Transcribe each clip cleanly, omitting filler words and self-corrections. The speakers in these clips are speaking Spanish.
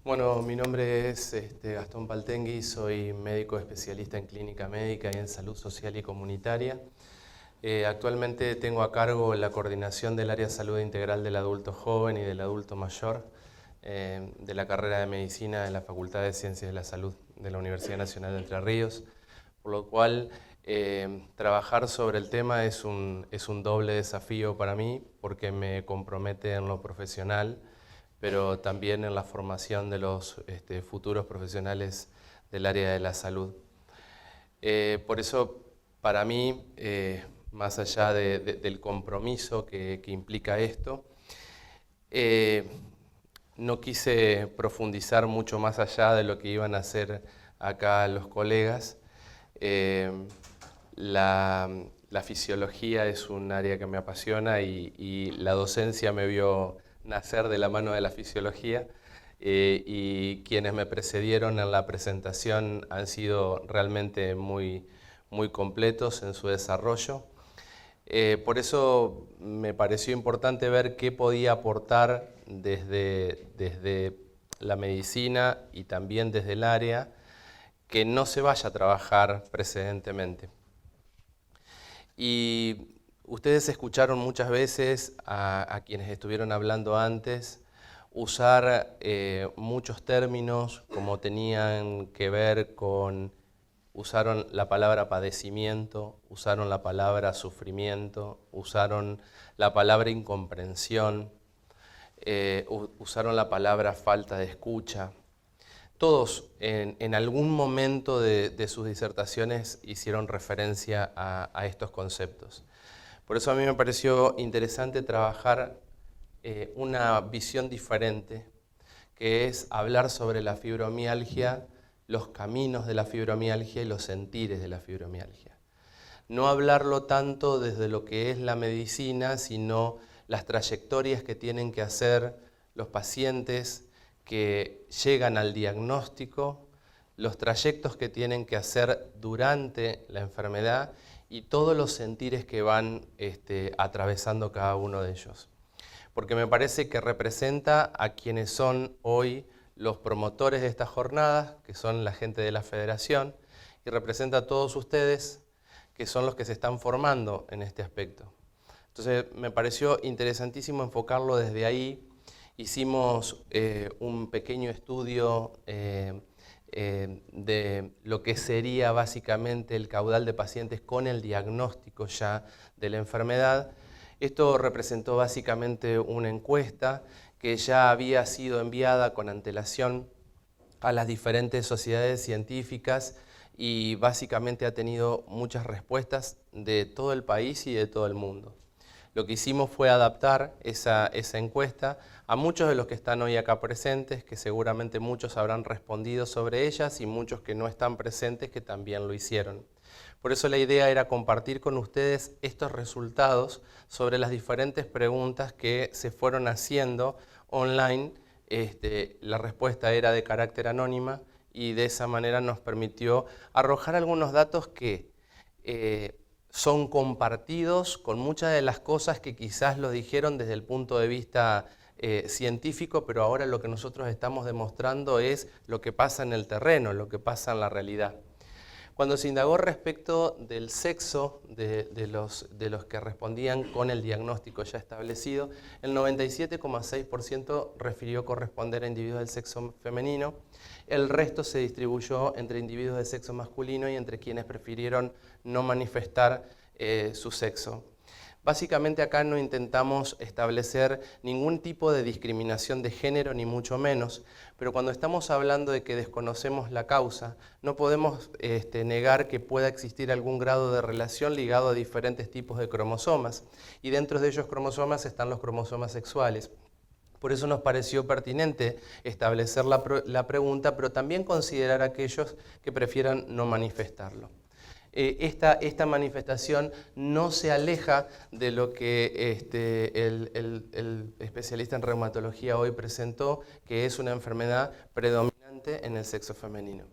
Bueno, mi nombre es Gastón Paltengui, soy médico especialista en clínica médica y en salud social y comunitaria. Actualmente tengo a cargo la coordinación del área de salud integral del adulto joven y del adulto mayor de la carrera de medicina de la Facultad de Ciencias de la Salud de la Universidad Nacional de Entre Ríos, por lo cual trabajar sobre el tema es un doble desafío para mí porque me compromete en lo profesional, pero también en la formación de los futuros profesionales del área de la salud. Por eso, para mí, más allá del compromiso que implica esto, no quise profundizar mucho más allá de lo que iban a hacer acá los colegas. La fisiología es un área que me apasiona y la docencia me vio nacer de la mano de la fisiología, y quienes me precedieron en la presentación han sido realmente muy completos en su desarrollo. Por eso me pareció importante ver qué podía aportar desde la medicina y también desde el área que no se vaya a trabajar precedentemente. Y ustedes escucharon muchas veces a quienes estuvieron hablando antes usar muchos términos como tenían que ver con, usaron la palabra padecimiento, usaron la palabra sufrimiento, usaron la palabra incomprensión, usaron la palabra falta de escucha. Todos en algún momento de sus disertaciones hicieron referencia a estos conceptos. Por eso a mí me pareció interesante trabajar una visión diferente, que es hablar sobre la fibromialgia, los caminos de la fibromialgia y los sentires de la fibromialgia. No hablarlo tanto desde lo que es la medicina, sino las trayectorias que tienen que hacer los pacientes que llegan al diagnóstico, los trayectos que tienen que hacer durante la enfermedad y todos los sentires que van atravesando cada uno de ellos. Porque me parece que representa a quienes son hoy los promotores de estas jornadas, que son la gente de la Federación, y representa a todos ustedes, que son los que se están formando en este aspecto. Entonces me pareció interesantísimo enfocarlo desde ahí. Hicimos un pequeño estudio de lo que sería básicamente el caudal de pacientes con el diagnóstico ya de la enfermedad. Esto representó básicamente una encuesta que ya había sido enviada con antelación a las diferentes sociedades científicas y básicamente ha tenido muchas respuestas de todo el país y de todo el mundo. Lo que hicimos fue adaptar esa encuesta a muchos de los que están hoy acá presentes, que seguramente muchos habrán respondido sobre ellas y muchos que no están presentes que también lo hicieron. Por eso la idea era compartir con ustedes estos resultados sobre las diferentes preguntas que se fueron haciendo online. La respuesta era de carácter anónima y de esa manera nos permitió arrojar algunos datos que son compartidos con muchas de las cosas que quizás lo dijeron desde el punto de vista científico, pero ahora lo que nosotros estamos demostrando es lo que pasa en el terreno, lo que pasa en la realidad. Cuando se indagó respecto del sexo de los que respondían con el diagnóstico ya establecido, el 97,6% refirió corresponder a individuos del sexo femenino, el resto se distribuyó entre individuos de sexo masculino y entre quienes prefirieron no manifestar su sexo. Básicamente acá no intentamos establecer ningún tipo de discriminación de género, ni mucho menos, pero cuando estamos hablando de que desconocemos la causa, no podemos negar que pueda existir algún grado de relación ligado a diferentes tipos de cromosomas, y dentro de ellos cromosomas están los cromosomas sexuales. Por eso nos pareció pertinente establecer la pregunta, pero también considerar a aquellos que prefieran no manifestarlo. Esta manifestación no se aleja de lo que el especialista en reumatología hoy presentó, que es una enfermedad predominante en el sexo femenino.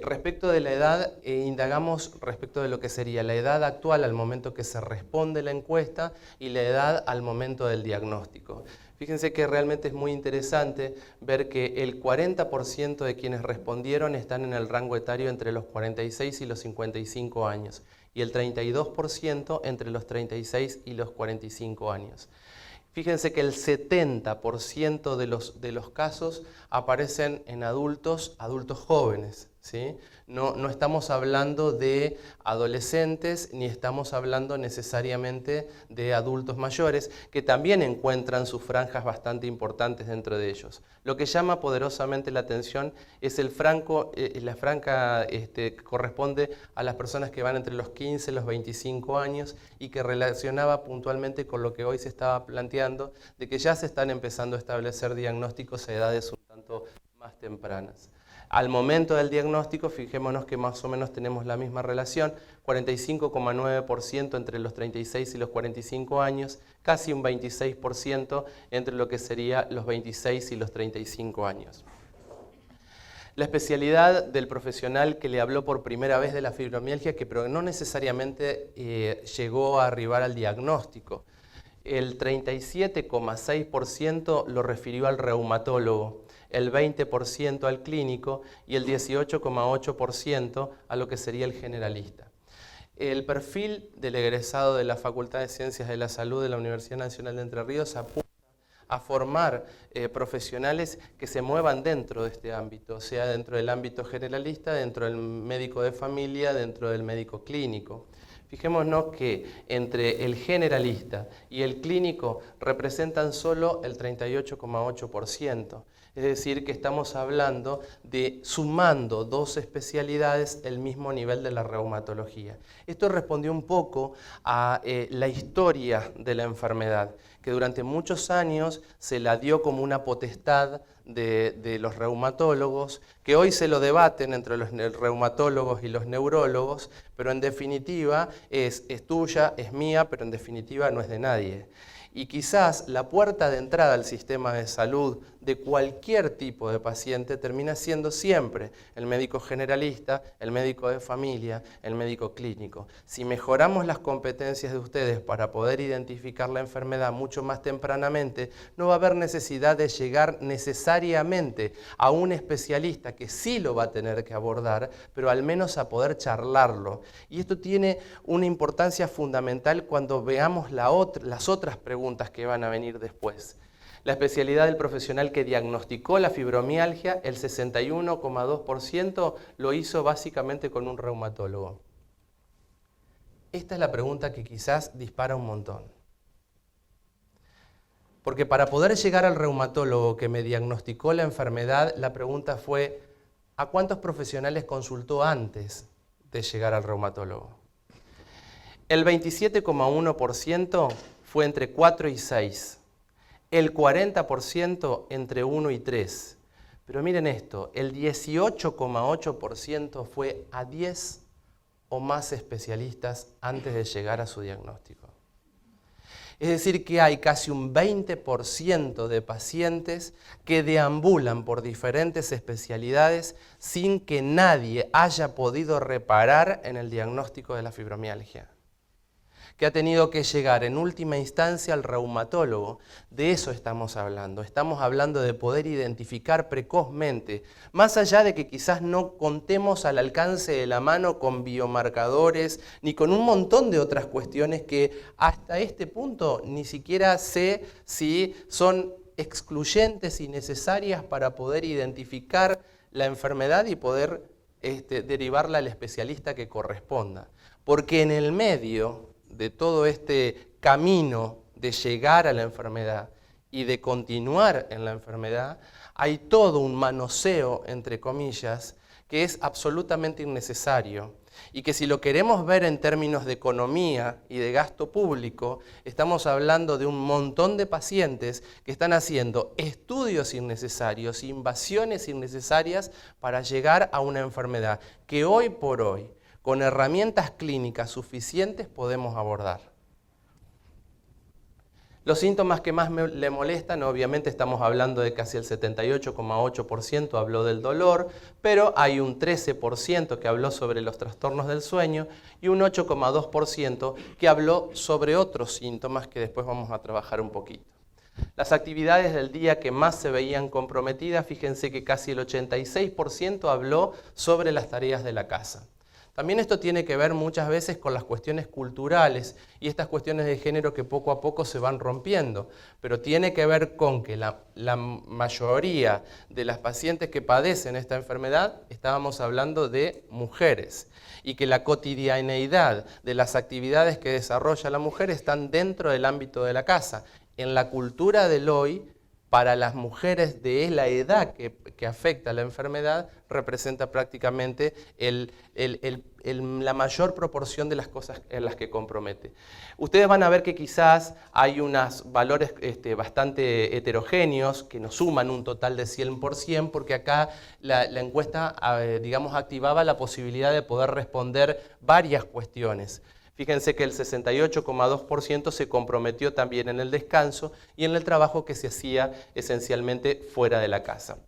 Respecto de la edad, indagamos respecto de lo que sería la edad actual al momento que se responde la encuesta y la edad al momento del diagnóstico. Fíjense que realmente es muy interesante ver que el 40% de quienes respondieron están en el rango etario entre los 46 y los 55 años y el 32% entre los 36 y los 45 años. Fíjense que el 70% de los casos aparecen en adultos jóvenes, ¿sí? No estamos hablando de adolescentes ni estamos hablando necesariamente de adultos mayores, que también encuentran sus franjas bastante importantes dentro de ellos. Lo que llama poderosamente la atención es la franja que corresponde a las personas que van entre los 15 y los 25 años y que relacionaba puntualmente con lo que hoy se estaba planteando, de que ya se están empezando a establecer diagnósticos a edades un tanto más tempranas. Al momento del diagnóstico, fijémonos que más o menos tenemos la misma relación, 45,9% entre los 36 y los 45 años, casi un 26% entre lo que sería los 26 y los 35 años. La especialidad del profesional que le habló por primera vez de la fibromialgia, pero no necesariamente llegó a arribar al diagnóstico. El 37,6% lo refirió al reumatólogo, el 20% al clínico y el 18,8% a lo que sería el generalista. El perfil del egresado de la Facultad de Ciencias de la Salud de la Universidad Nacional de Entre Ríos apunta a formar profesionales que se muevan dentro de este ámbito, sea dentro del ámbito generalista, dentro del médico de familia, dentro del médico clínico. Fijémonos que entre el generalista y el clínico representan solo el 38,8%. Es decir, que estamos hablando de, sumando dos especialidades, el mismo nivel de la reumatología. Esto respondió un poco a la historia de la enfermedad, que durante muchos años se la dio como una potestad de los reumatólogos, que hoy se lo debaten entre los reumatólogos y los neurólogos, pero en definitiva es tuya, es mía, pero en definitiva no es de nadie. Y quizás la puerta de entrada al sistema de salud de cualquier tipo de paciente termina siendo siempre el médico generalista, el médico de familia, el médico clínico. Si mejoramos las competencias de ustedes para poder identificar la enfermedad mucho más tempranamente, no va a haber necesidad de llegar necesariamente a un especialista que sí lo va a tener que abordar, pero al menos a poder charlarlo. Y esto tiene una importancia fundamental cuando veamos las otras preguntas que van a venir después. La especialidad del profesional que diagnosticó la fibromialgia, el 61,2% lo hizo básicamente con un reumatólogo. Esta es la pregunta que quizás dispara un montón. Porque para poder llegar al reumatólogo que me diagnosticó la enfermedad, la pregunta fue, ¿a cuántos profesionales consultó antes de llegar al reumatólogo? El 27,1% fue entre 4 y 6. El 40% entre 1 y 3. Pero miren esto, el 18,8% fue a 10 o más especialistas antes de llegar a su diagnóstico. Es decir, que hay casi un 20% de pacientes que deambulan por diferentes especialidades sin que nadie haya podido reparar en el diagnóstico de la fibromialgia, que ha tenido que llegar en última instancia al reumatólogo. De eso estamos hablando de poder identificar precozmente, más allá de que quizás no contemos al alcance de la mano con biomarcadores, ni con un montón de otras cuestiones que hasta este punto ni siquiera sé si son excluyentes y necesarias para poder identificar la enfermedad y poder derivarla al especialista que corresponda. Porque en el medio de todo este camino de llegar a la enfermedad y de continuar en la enfermedad, hay todo un manoseo, entre comillas, que es absolutamente innecesario y que si lo queremos ver en términos de economía y de gasto público, estamos hablando de un montón de pacientes que están haciendo estudios innecesarios, invasiones innecesarias para llegar a una enfermedad que hoy por hoy, con herramientas clínicas suficientes, podemos abordar. Los síntomas que más le molestan, obviamente estamos hablando de casi el 78,8% habló del dolor, pero hay un 13% que habló sobre los trastornos del sueño y un 8,2% que habló sobre otros síntomas que después vamos a trabajar un poquito. Las actividades del día que más se veían comprometidas, fíjense que casi el 86% habló sobre las tareas de la casa. También esto tiene que ver muchas veces con las cuestiones culturales y estas cuestiones de género que poco a poco se van rompiendo, pero tiene que ver con que la mayoría de las pacientes que padecen esta enfermedad, estábamos hablando de mujeres, y que la cotidianeidad de las actividades que desarrolla la mujer están dentro del ámbito de la casa. En la cultura del hoy, para las mujeres de la edad que afecta la enfermedad, representa prácticamente la mayor proporción de las cosas en las que compromete. Ustedes van a ver que quizás hay unos valores bastante heterogéneos que nos suman un total de 100%, porque acá la encuesta, digamos, activaba la posibilidad de poder responder varias cuestiones. Fíjense que el 68,2% se comprometió también en el descanso y en el trabajo que se hacía esencialmente fuera de la casa.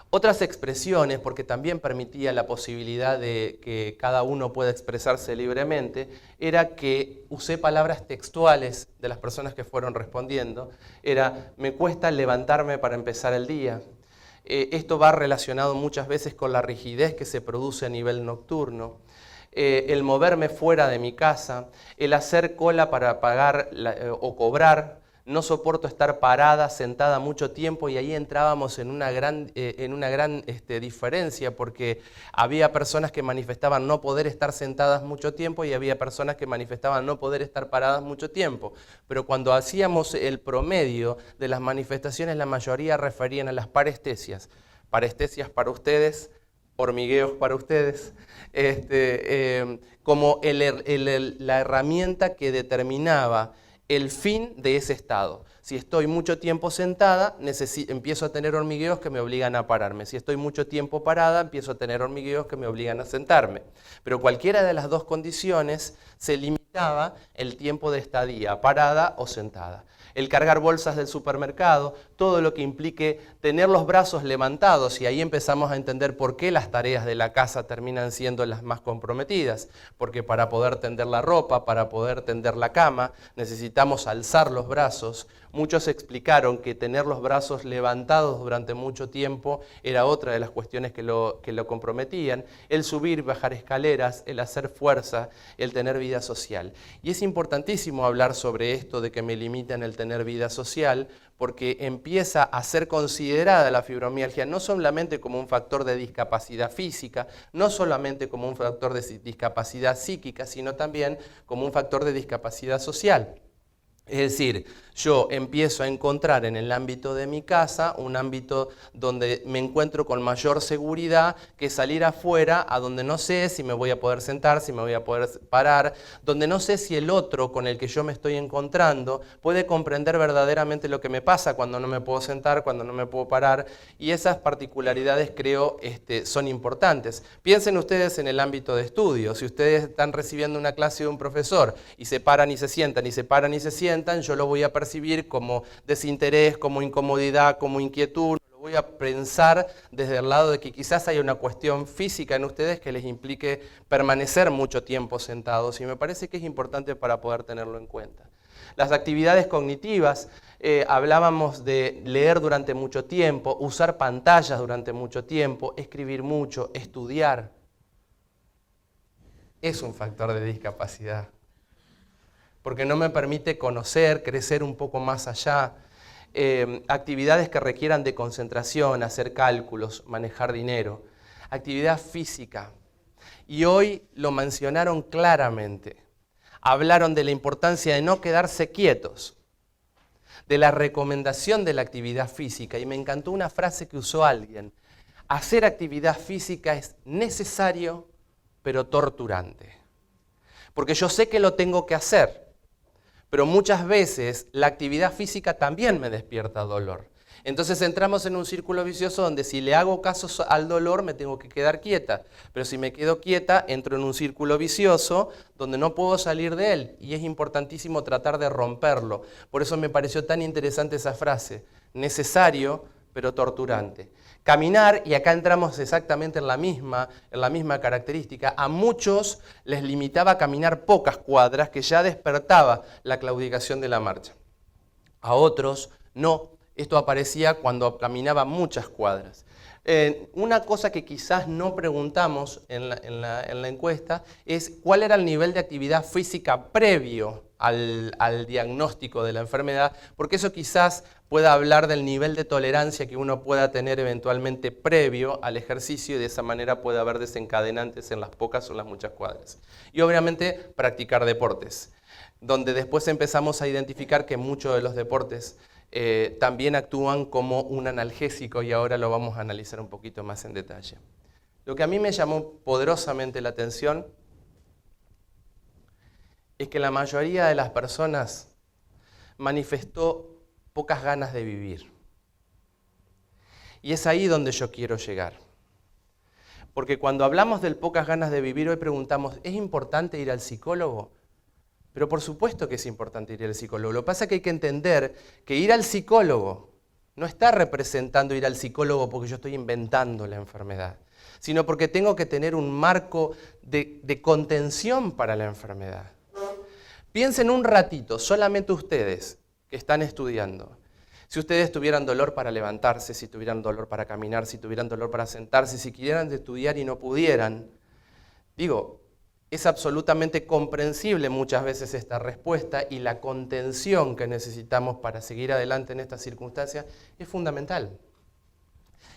Otras expresiones, porque también permitía la posibilidad de que cada uno pueda expresarse libremente, era que usé palabras textuales de las personas que fueron respondiendo. Era, me cuesta levantarme para empezar el día. Esto va relacionado muchas veces con la rigidez que se produce a nivel nocturno. El moverme fuera de mi casa, el hacer cola para pagar o cobrar, no soporto estar parada, sentada mucho tiempo, y ahí entrábamos en una gran diferencia, porque había personas que manifestaban no poder estar sentadas mucho tiempo y había personas que manifestaban no poder estar paradas mucho tiempo. Pero cuando hacíamos el promedio de las manifestaciones, la mayoría referían a las parestesias. Parestesias para ustedes, hormigueos para ustedes, como la herramienta que determinaba el fin de ese estado. Si estoy mucho tiempo sentada, empiezo a tener hormigueos que me obligan a pararme. Si estoy mucho tiempo parada, empiezo a tener hormigueos que me obligan a sentarme. Pero cualquiera de las dos condiciones se limitaba el tiempo de estadía, parada o sentada. El cargar bolsas del supermercado, todo lo que implique tener los brazos levantados, y ahí empezamos a entender por qué las tareas de la casa terminan siendo las más comprometidas, porque para poder tender la ropa, para poder tender la cama, necesitamos alzar los brazos. Muchos explicaron que tener los brazos levantados durante mucho tiempo era otra de las cuestiones que lo comprometían, el subir y bajar escaleras, el hacer fuerza, el tener vida social. Y es importantísimo hablar sobre esto de que me limitan el tener vida social, porque empieza a ser considerada la fibromialgia no solamente como un factor de discapacidad física, no solamente como un factor de discapacidad psíquica, sino también como un factor de discapacidad social. Es decir, yo empiezo a encontrar en el ámbito de mi casa un ámbito donde me encuentro con mayor seguridad que salir afuera, a donde no sé si me voy a poder sentar, si me voy a poder parar, donde no sé si el otro con el que yo me estoy encontrando puede comprender verdaderamente lo que me pasa cuando no me puedo sentar, cuando no me puedo parar, y esas particularidades creo son importantes. Piensen ustedes en el ámbito de estudio. Si ustedes están recibiendo una clase de un profesor y se paran y se sientan y se paran y se sientan, yo lo voy a percibir como desinterés, como incomodidad, como inquietud. Lo voy a pensar desde el lado de que quizás haya una cuestión física en ustedes que les implique permanecer mucho tiempo sentados, y me parece que es importante para poder tenerlo en cuenta. Las actividades cognitivas, hablábamos de leer durante mucho tiempo, usar pantallas durante mucho tiempo, escribir mucho, estudiar. Es un factor de discapacidad, porque no me permite conocer, crecer un poco más allá. Actividades que requieran de concentración, hacer cálculos, manejar dinero. Actividad física. Y hoy lo mencionaron claramente. Hablaron de la importancia de no quedarse quietos, de la recomendación de la actividad física. Y me encantó una frase que usó alguien. Hacer actividad física es necesario, pero torturante. Porque yo sé que lo tengo que hacer, pero muchas veces la actividad física también me despierta dolor. Entonces entramos en un círculo vicioso donde si le hago caso al dolor me tengo que quedar quieta, pero si me quedo quieta entro en un círculo vicioso donde no puedo salir de él y es importantísimo tratar de romperlo. Por eso me pareció tan interesante esa frase, necesario pero torturante. Caminar, y acá entramos exactamente en la misma característica, a muchos les limitaba caminar pocas cuadras que ya despertaba la claudicación de la marcha. A otros no. Esto aparecía cuando caminaba muchas cuadras. Una cosa que quizás no preguntamos en la encuesta es cuál era el nivel de actividad física previo al diagnóstico de la enfermedad, porque eso quizás pueda hablar del nivel de tolerancia que uno pueda tener eventualmente previo al ejercicio y de esa manera puede haber desencadenantes en las pocas o las muchas cuadras. Y obviamente practicar deportes, donde después empezamos a identificar que muchos de los deportes también actúan como un analgésico y ahora lo vamos a analizar un poquito más en detalle. Lo que a mí me llamó poderosamente la atención es que la mayoría de las personas manifestó pocas ganas de vivir. Y es ahí donde yo quiero llegar. Porque cuando hablamos del pocas ganas de vivir, hoy preguntamos, ¿es importante ir al psicólogo? Pero por supuesto que es importante ir al psicólogo. Lo que pasa es que hay que entender que ir al psicólogo no está representando ir al psicólogo porque yo estoy inventando la enfermedad, sino porque tengo que tener un marco de contención para la enfermedad. Piensen un ratito, solamente ustedes que están estudiando. Si ustedes tuvieran dolor para levantarse, si tuvieran dolor para caminar, si tuvieran dolor para sentarse, si quisieran estudiar y no pudieran, es absolutamente comprensible muchas veces esta respuesta y la contención que necesitamos para seguir adelante en estas circunstancias es fundamental.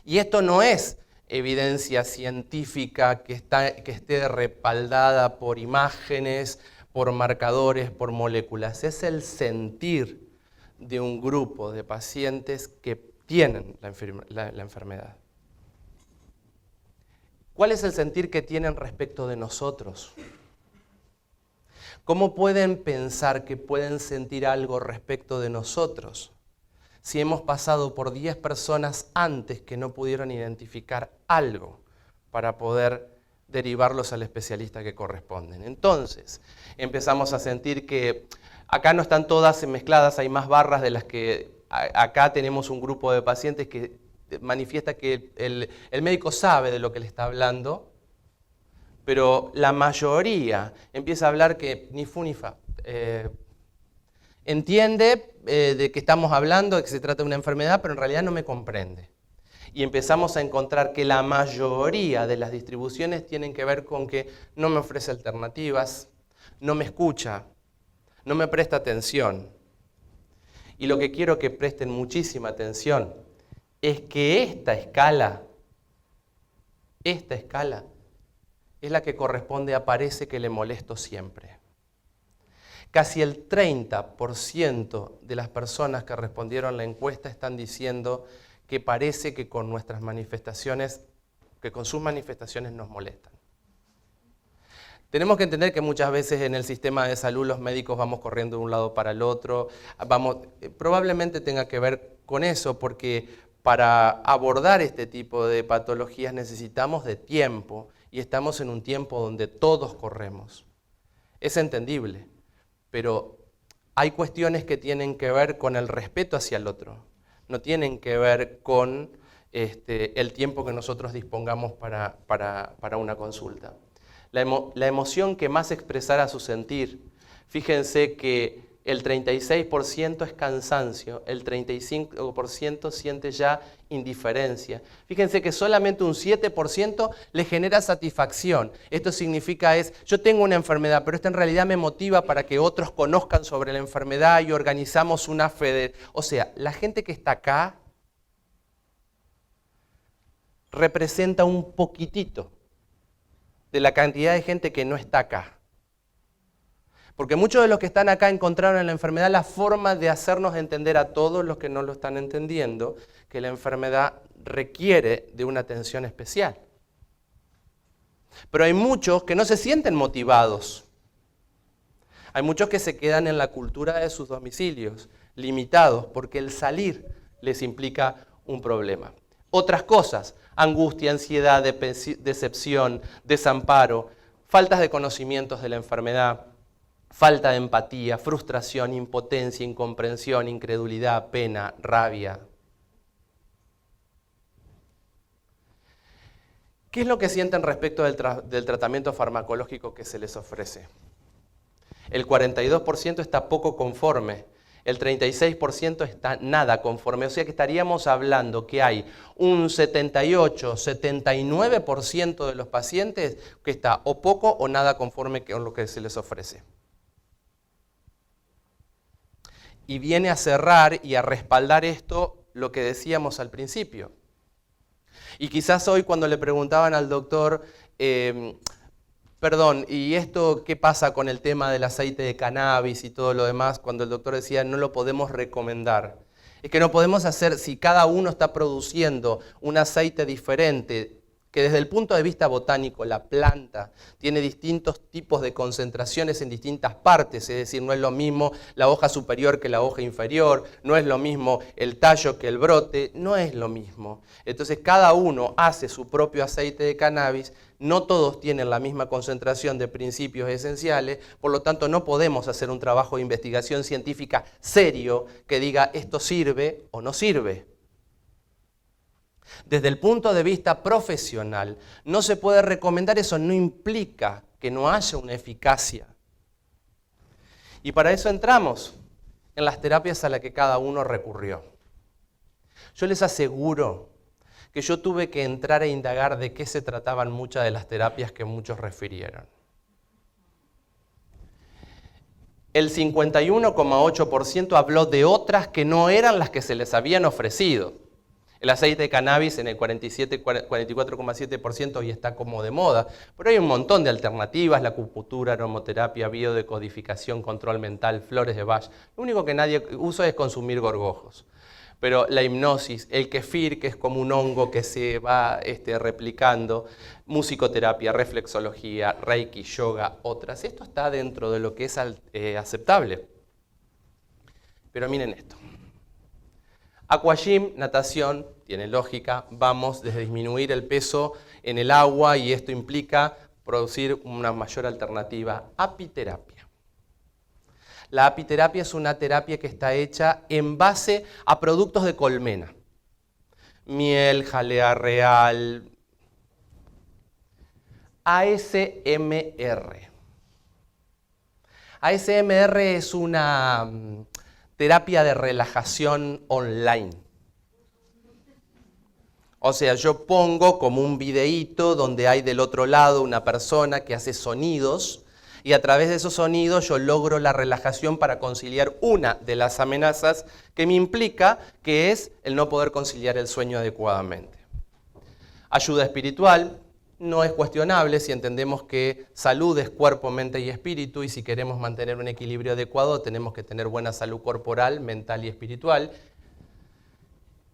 Y esto no es evidencia científica que esté respaldada por imágenes, por marcadores, por moléculas. Es el sentir de un grupo de pacientes que tienen la enfermedad. ¿Cuál es el sentir que tienen respecto de nosotros? ¿Cómo pueden pensar que pueden sentir algo respecto de nosotros si hemos pasado por 10 personas antes que no pudieron identificar algo para poder derivarlos al especialista que corresponden? Entonces, empezamos a sentir que acá no están todas mezcladas, hay más barras de las que acá tenemos un grupo de pacientes que manifiesta que el médico sabe de lo que le está hablando, pero la mayoría empieza a hablar que ni fu ni fa. Entiende de qué estamos hablando, de que se trata de una enfermedad, pero en realidad no me comprende. Y empezamos a encontrar que la mayoría de las distribuciones tienen que ver con que no me ofrece alternativas, no me escucha, no me presta atención. Y lo que quiero que presten muchísima atención es que esta escala es la que corresponde a parece que le molesto siempre. Casi el 30% de las personas que respondieron a la encuesta están diciendo que parece que con nuestras manifestaciones, que con sus manifestaciones nos molestan. Tenemos que entender que muchas veces en el sistema de salud los médicos vamos corriendo de un lado para el otro, probablemente tenga que ver con eso, porque para abordar este tipo de patologías necesitamos de tiempo y estamos en un tiempo donde todos corremos. Es entendible, pero hay cuestiones que tienen que ver con el respeto hacia el otro, no tienen que ver con el tiempo que nosotros dispongamos para una consulta. La emoción que más expresara su sentir, fíjense que el 36% es cansancio, el 35% siente ya indiferencia. Fíjense que solamente un 7% le genera satisfacción. Esto significa yo tengo una enfermedad, pero esto en realidad me motiva para que otros conozcan sobre la enfermedad y organizamos una fe. O sea, la gente que está acá representa un poquitito de la cantidad de gente que no está acá. Porque muchos de los que están acá encontraron en la enfermedad la forma de hacernos entender a todos los que no lo están entendiendo que la enfermedad requiere de una atención especial. Pero hay muchos que no se sienten motivados. Hay muchos que se quedan en la cultura de sus domicilios, limitados, porque el salir les implica un problema. Otras cosas, angustia, ansiedad, decepción, desamparo, faltas de conocimientos de la enfermedad, falta de empatía, frustración, impotencia, incomprensión, incredulidad, pena, rabia. ¿Qué es lo que sienten respecto del tratamiento farmacológico que se les ofrece? El 42% está poco conforme, el 36% está nada conforme, o sea que estaríamos hablando que hay un 78, 79% de los pacientes que está o poco o nada conforme con lo que se les ofrece. Y viene a cerrar y a respaldar esto lo que decíamos al principio. Y quizás hoy cuando le preguntaban al doctor, perdón, ¿y esto qué pasa con el tema del aceite de cannabis y todo lo demás? Cuando el doctor decía, no lo podemos recomendar. Es que no podemos hacer, si cada uno está produciendo un aceite diferente, que desde el punto de vista botánico la planta tiene distintos tipos de concentraciones en distintas partes, es decir, no es lo mismo la hoja superior que la hoja inferior, no es lo mismo el tallo que el brote, no es lo mismo. Entonces cada uno hace su propio aceite de cannabis, no todos tienen la misma concentración de principios esenciales, por lo tanto no podemos hacer un trabajo de investigación científica serio que diga esto sirve o no sirve. Desde el punto de vista profesional, no se puede recomendar, eso no implica que no haya una eficacia. Y para eso entramos en las terapias a las que cada uno recurrió. Yo les aseguro que yo tuve que entrar a indagar de qué se trataban muchas de las terapias que muchos refirieron. El 51,8% habló de otras que no eran las que se les habían ofrecido. El aceite de cannabis en el 44,7% hoy está como de moda, pero hay un montón de alternativas, la acupuntura, aromaterapia, biodecodificación, control mental, flores de Bach. Lo único que nadie usa es consumir gorgojos. Pero la hipnosis, el kefir, que es como un hongo que se va replicando, musicoterapia, reflexología, reiki, yoga, otras. Esto está dentro de lo que es aceptable. Pero miren esto. Aquagym, natación, tiene lógica, vamos desde disminuir el peso en el agua y esto implica producir una mayor alternativa. Apiterapia. La apiterapia es una terapia que está hecha en base a productos de colmena. Miel, jalea real. ASMR. ASMR es una terapia de relajación online. O sea, yo pongo como un videíto donde hay del otro lado una persona que hace sonidos y a través de esos sonidos yo logro la relajación para conciliar una de las amenazas que me implica, que es el no poder conciliar el sueño adecuadamente. Ayuda espiritual. No es cuestionable si entendemos que salud es cuerpo, mente y espíritu y si queremos mantener un equilibrio adecuado tenemos que tener buena salud corporal, mental y espiritual.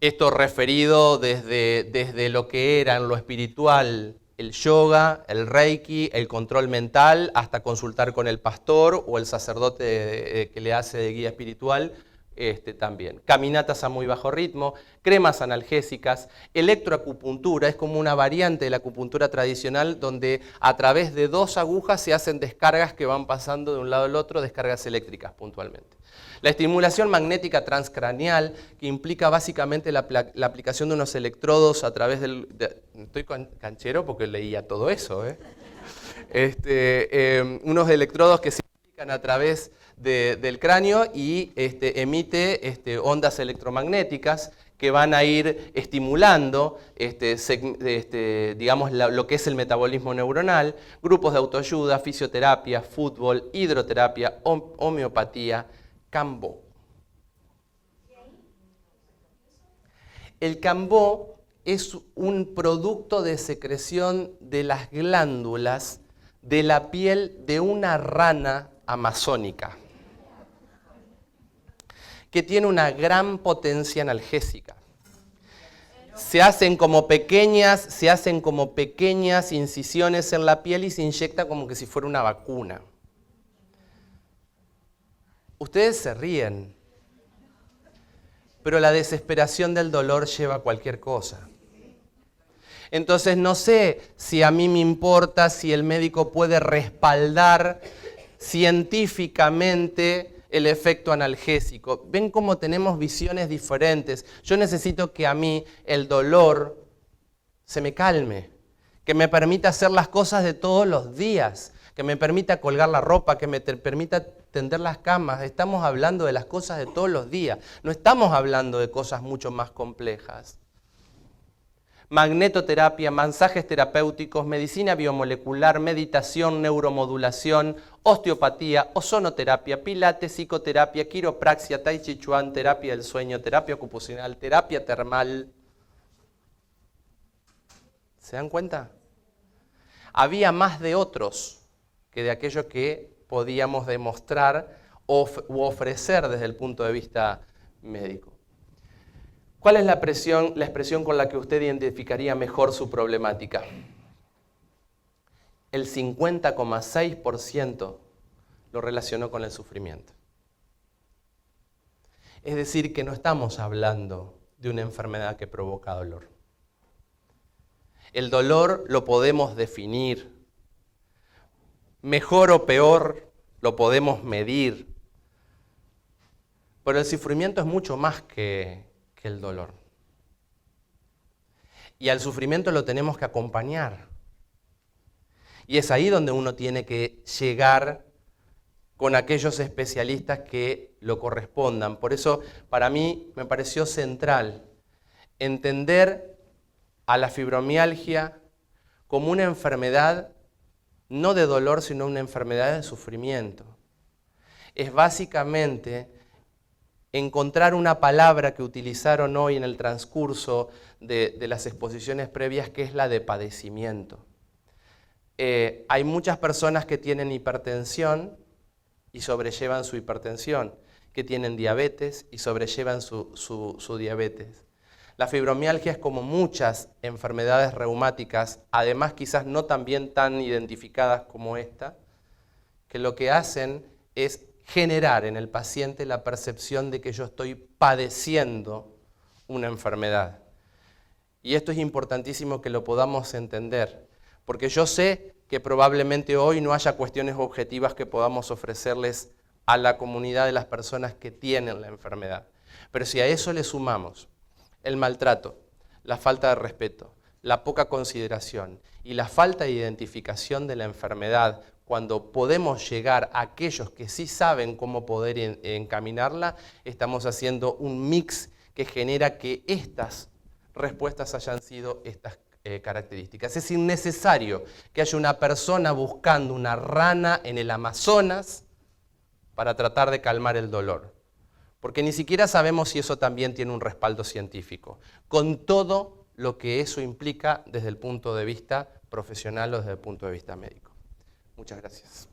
Esto referido desde lo que era en lo espiritual el yoga, el reiki, el control mental, hasta consultar con el pastor o el sacerdote que le hace de guía espiritual. También. Caminatas a muy bajo ritmo, cremas analgésicas, electroacupuntura, es como una variante de la acupuntura tradicional donde a través de 2 agujas se hacen descargas que van pasando de un lado al otro, descargas eléctricas puntualmente. La estimulación magnética transcraneal, que implica básicamente la aplicación de unos electrodos a través del... estoy canchero porque leía todo eso, unos electrodos que se aplican a través del cráneo y emite ondas electromagnéticas que van a ir estimulando digamos, lo que es el metabolismo neuronal, grupos de autoayuda, fisioterapia, fútbol, hidroterapia, homeopatía, Cambó. El Cambó es un producto de secreción de las glándulas de la piel de una rana amazónica, que tiene una gran potencia analgésica. Se hacen como pequeñas incisiones en la piel y se inyecta como que si fuera una vacuna. Ustedes se ríen, pero la desesperación del dolor lleva a cualquier cosa. Entonces no sé si a mí me importa si el médico puede respaldar científicamente el efecto analgésico. Ven cómo tenemos visiones diferentes. Yo necesito que a mí el dolor se me calme, que me permita hacer las cosas de todos los días, que me permita colgar la ropa, que me permita tender las camas. Estamos hablando de las cosas de todos los días, no estamos hablando de cosas mucho más complejas. Magnetoterapia, masajes terapéuticos, medicina biomolecular, meditación, neuromodulación, osteopatía, ozonoterapia, pilates, psicoterapia, quiropraxia, tai chi chuan, terapia del sueño, terapia ocupacional, terapia termal. ¿Se dan cuenta? Había más de otros que de aquello que podíamos demostrar u ofrecer desde el punto de vista médico. ¿Cuál es la expresión con la que usted identificaría mejor su problemática? El 50,6% lo relacionó con el sufrimiento. Es decir, que no estamos hablando de una enfermedad que provoca dolor. El dolor lo podemos definir. Mejor o peor lo podemos medir. Pero el sufrimiento es mucho más que el dolor. Y al sufrimiento lo tenemos que acompañar. Y es ahí donde uno tiene que llegar con aquellos especialistas que lo correspondan. Por eso, para mí, me pareció central entender a la fibromialgia como una enfermedad, no de dolor, sino una enfermedad de sufrimiento. Es básicamente encontrar una palabra que utilizaron hoy en el transcurso de las exposiciones previas, que es la de padecimiento. Hay muchas personas que tienen hipertensión y sobrellevan su hipertensión, que tienen diabetes y sobrellevan su diabetes. La fibromialgia es como muchas enfermedades reumáticas, además quizás no también tan identificadas como esta, que lo que hacen es generar en el paciente la percepción de que yo estoy padeciendo una enfermedad. Y esto es importantísimo que lo podamos entender, porque yo sé que probablemente hoy no haya cuestiones objetivas que podamos ofrecerles a la comunidad de las personas que tienen la enfermedad. Pero si a eso le sumamos el maltrato, la falta de respeto, la poca consideración y la falta de identificación de la enfermedad, cuando podemos llegar a aquellos que sí saben cómo poder encaminarla, estamos haciendo un mix que genera que estas respuestas hayan sido estas características. Es innecesario que haya una persona buscando una rana en el Amazonas para tratar de calmar el dolor, porque ni siquiera sabemos si eso también tiene un respaldo científico, con todo lo que eso implica desde el punto de vista profesional o desde el punto de vista médico. Muchas gracias.